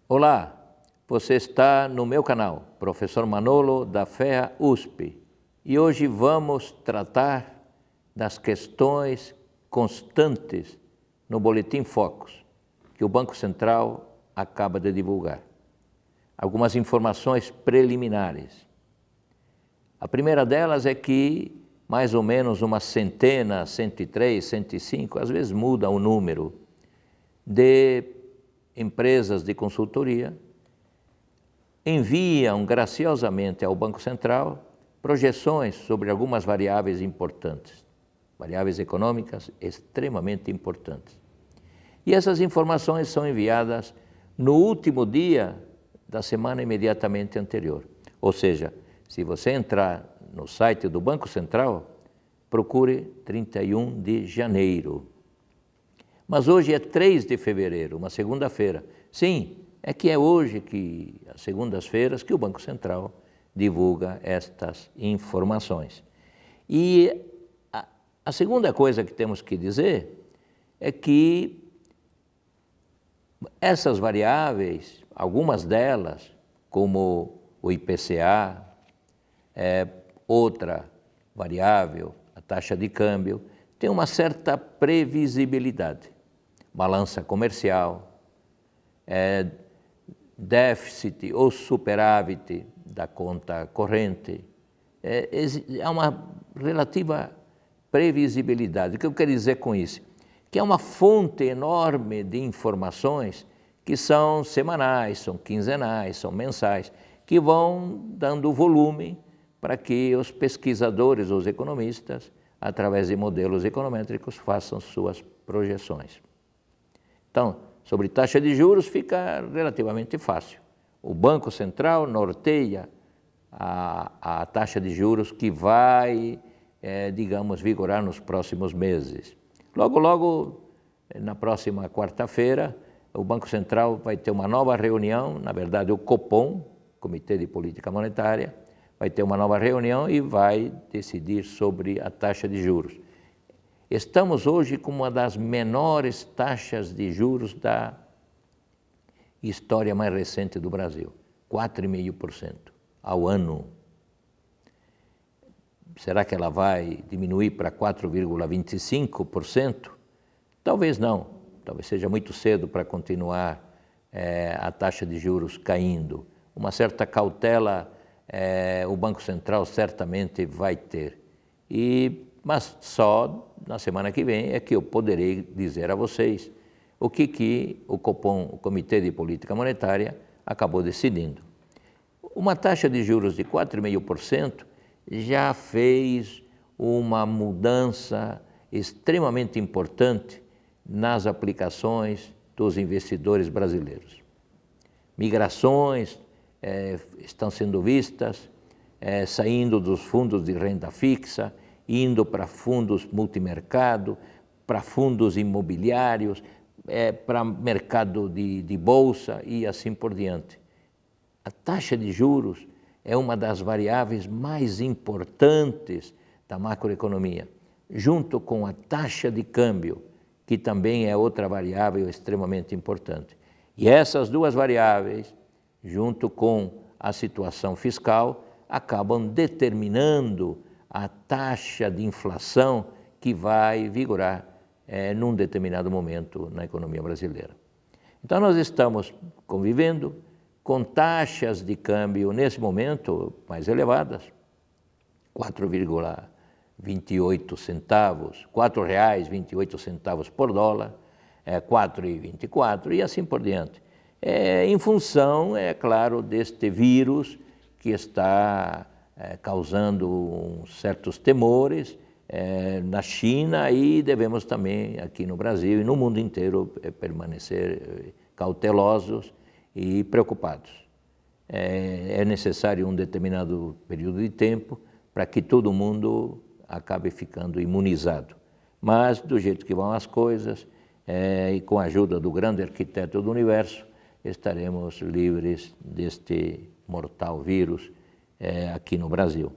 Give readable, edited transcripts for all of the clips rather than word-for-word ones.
Olá, você está no meu canal, Professor Manolo da FEA USP, e hoje vamos tratar das questões constantes no Boletim Focus, que o Banco Central acaba de divulgar. Algumas informações preliminares. A primeira delas é que mais ou menos uma centena, 103, 105, às vezes muda o número, de empresas de consultoria enviam graciosamente ao Banco Central projeções sobre algumas variáveis importantes, variáveis econômicas extremamente importantes. E essas informações são enviadas no último dia da semana imediatamente anterior. Ou seja, se você entrar no site do Banco Central, procure 31 de janeiro. Mas hoje é 3 de fevereiro, uma segunda-feira. Sim, é que é hoje, às segundas-feiras, que o Banco Central divulga estas informações. E a segunda coisa que temos que dizer é que essas variáveis, algumas delas, como o IPCA, outra variável, a taxa de câmbio, tem uma certa previsibilidade. Balança comercial, déficit ou superávit da conta corrente, há uma relativa previsibilidade. O que eu quero dizer com isso? Que é uma fonte enorme de informações que são semanais, são quinzenais, são mensais, que vão dando volume para que os pesquisadores, os economistas, através de modelos econométricos, façam suas projeções. Então, sobre taxa de juros fica relativamente fácil. O Banco Central norteia a taxa de juros que vai, digamos, vigorar nos próximos meses. Logo, na próxima quarta-feira, o Banco Central vai ter uma nova reunião, na verdade o Copom, Comitê de Política Monetária, vai ter uma nova reunião e vai decidir sobre a taxa de juros. Estamos hoje com uma das menores taxas de juros da história mais recente do Brasil, 4,5% ao ano. Será que ela vai diminuir para 4,25%? Talvez não, talvez seja muito cedo para continuar a taxa de juros caindo. Uma certa cautela o Banco Central certamente vai ter, mas só na semana que vem é que eu poderei dizer a vocês o que o Copom, o Comitê de Política Monetária, acabou decidindo. Uma taxa de juros de 4,5% já fez uma mudança extremamente importante nas aplicações dos investidores brasileiros. Migrações estão sendo vistas, saindo dos fundos de renda fixa, indo para fundos multimercado, para fundos imobiliários, para mercado de bolsa e assim por diante. A taxa de juros é uma das variáveis mais importantes da macroeconomia, junto com a taxa de câmbio, que também é outra variável extremamente importante. E essas duas variáveis, junto com a situação fiscal, acabam determinando a taxa de inflação que vai vigorar num determinado momento na economia brasileira. Então nós estamos convivendo com taxas de câmbio nesse momento mais elevadas, 4,28 centavos, R$ 4,28 por dólar, 4,24 e assim por diante. Em função, é claro, deste vírus que está causando certos temores na China e devemos também aqui no Brasil e no mundo inteiro permanecer cautelosos e preocupados. É necessário um determinado período de tempo para que todo mundo acabe ficando imunizado. Mas do jeito que vão as coisas e com a ajuda do grande arquiteto do universo, estaremos livres deste mortal vírus aqui no Brasil.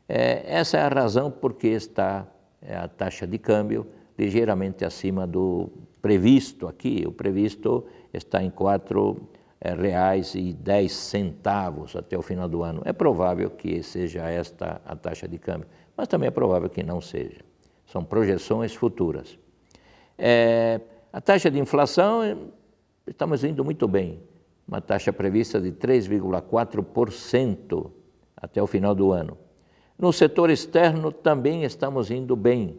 Essa é a razão porque está a taxa de câmbio ligeiramente acima do previsto aqui. O previsto está em reais e 10 centavos até o final do ano. É provável que seja esta a taxa de câmbio, mas também é provável que não seja. São projeções futuras. A taxa de inflação, estamos indo muito bem. Uma taxa prevista de 3,4% até o final do ano. No setor externo também estamos indo bem,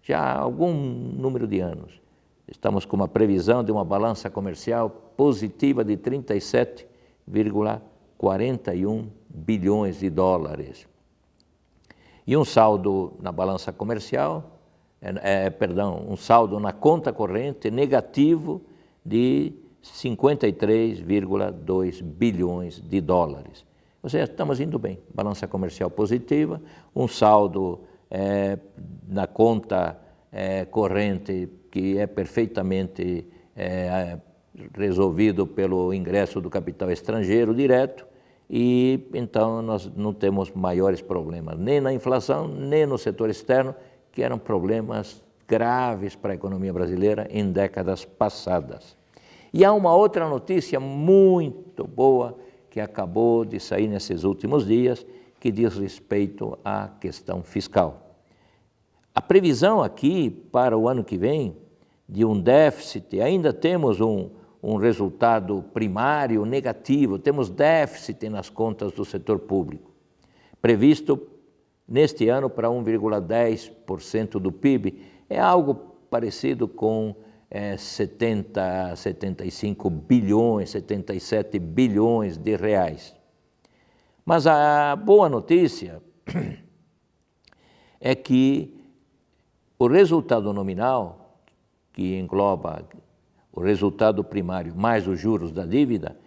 já há algum número de anos. Estamos com uma previsão de uma balança comercial positiva de 37,41 bilhões de dólares. E um saldo na balança comercial, um saldo na conta corrente negativo de 53,2 bilhões de dólares. Ou seja, estamos indo bem, balança comercial positiva, um saldo na conta corrente que é perfeitamente resolvido pelo ingresso do capital estrangeiro direto, e então nós não temos maiores problemas, nem na inflação, nem no setor externo, que eram problemas graves para a economia brasileira em décadas passadas. E há uma outra notícia muito boa que acabou de sair nesses últimos dias, que diz respeito à questão fiscal. A previsão aqui para o ano que vem de um déficit, ainda temos um resultado primário negativo, temos déficit nas contas do setor público, previsto neste ano para 1,10% do PIB, é algo parecido com 75 bilhões, 77 bilhões de reais. Mas a boa notícia é que o resultado nominal, que engloba o resultado primário mais os juros da dívida,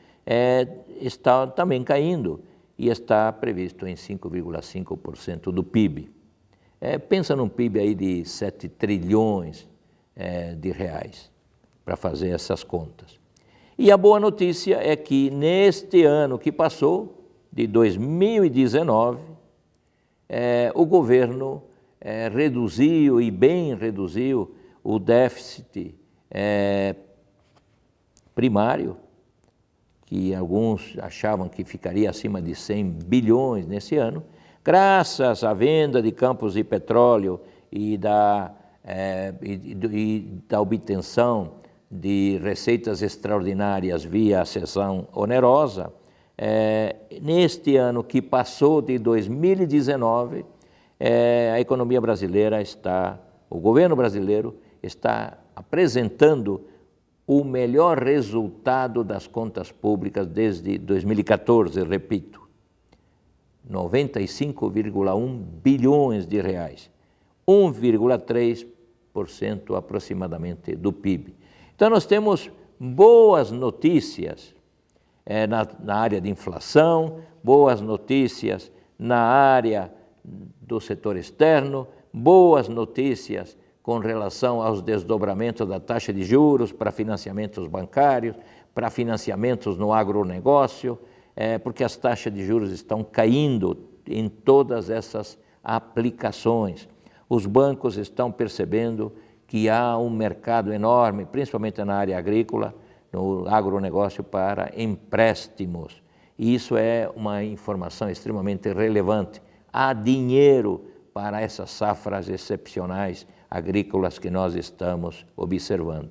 está também caindo e está previsto em 5,5% do PIB. Pensa num PIB aí de 7 trilhões de reais para fazer essas contas. E a boa notícia é que neste ano que passou, de 2019, o governo reduziu, e bem reduziu, o déficit primário, que alguns achavam que ficaria acima de 100 bilhões nesse ano, graças à venda de campos de petróleo e da obtenção de receitas extraordinárias via cessão onerosa. Neste ano que passou de 2019, a economia brasileira o governo brasileiro está apresentando o melhor resultado das contas públicas desde 2014, repito, 95,1 bilhões de reais, 1,3% aproximadamente do PIB. Então nós temos boas notícias na área de inflação, boas notícias na área do setor externo, boas notícias com relação aos desdobramentos da taxa de juros para financiamentos bancários, para financiamentos no agronegócio, porque as taxas de juros estão caindo em todas essas aplicações. Os bancos estão percebendo que há um mercado enorme, principalmente na área agrícola, no agronegócio, para empréstimos. E isso é uma informação extremamente relevante. Há dinheiro para essas safras excepcionais agrícolas que nós estamos observando.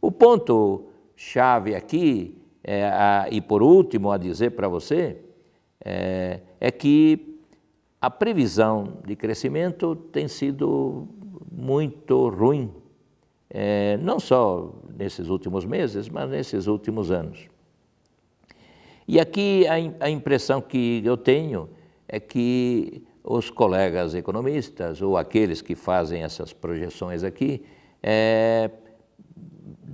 O ponto-chave aqui, e por último a dizer para você, é que a previsão de crescimento tem sido muito ruim, não só nesses últimos meses, mas nesses últimos anos. E aqui a impressão que eu tenho é que os colegas economistas, ou aqueles que fazem essas projeções aqui,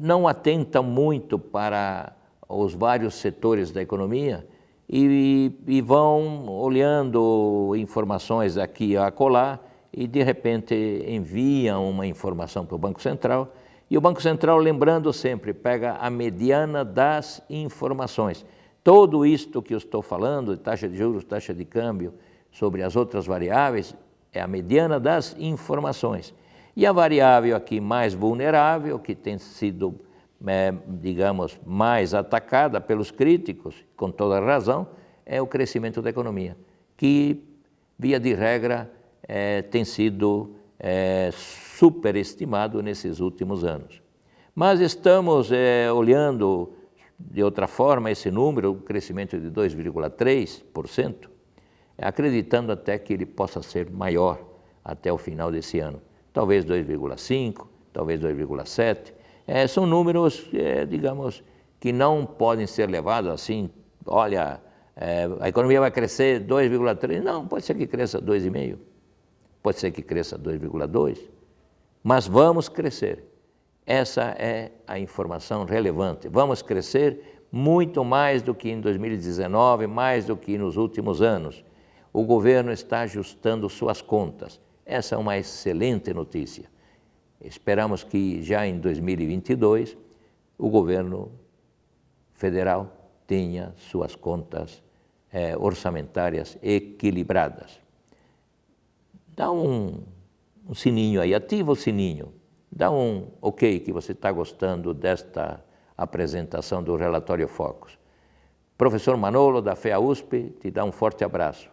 não atentam muito para os vários setores da economia e vão olhando informações aqui e acolá e, de repente, enviam uma informação para o Banco Central, e o Banco Central, lembrando sempre, pega a mediana das informações. Tudo isto que eu estou falando, de taxa de juros, taxa de câmbio, sobre as outras variáveis, é a mediana das informações. E a variável aqui mais vulnerável, que tem sido digamos, mais atacada pelos críticos, com toda razão, é o crescimento da economia, que, via de regra, tem sido superestimado nesses últimos anos. Mas estamos olhando de outra forma esse número, o crescimento de 2,3%, acreditando até que ele possa ser maior até o final desse ano. Talvez 2,5%, talvez 2,7%. São números, digamos, que não podem ser levados assim, olha, a economia vai crescer 2,3%. Não, pode ser que cresça 2,5%, pode ser que cresça 2,2%, mas vamos crescer. Essa é a informação relevante. Vamos crescer muito mais do que em 2019, mais do que nos últimos anos. O governo está ajustando suas contas. Essa é uma excelente notícia. Esperamos que já em 2022 o governo federal tenha suas contas orçamentárias equilibradas. Dá um sininho aí, ativa o sininho. Dá um ok que você está gostando desta apresentação do Relatório Focus. Professor Manolo, da FEA USP, te dá um forte abraço.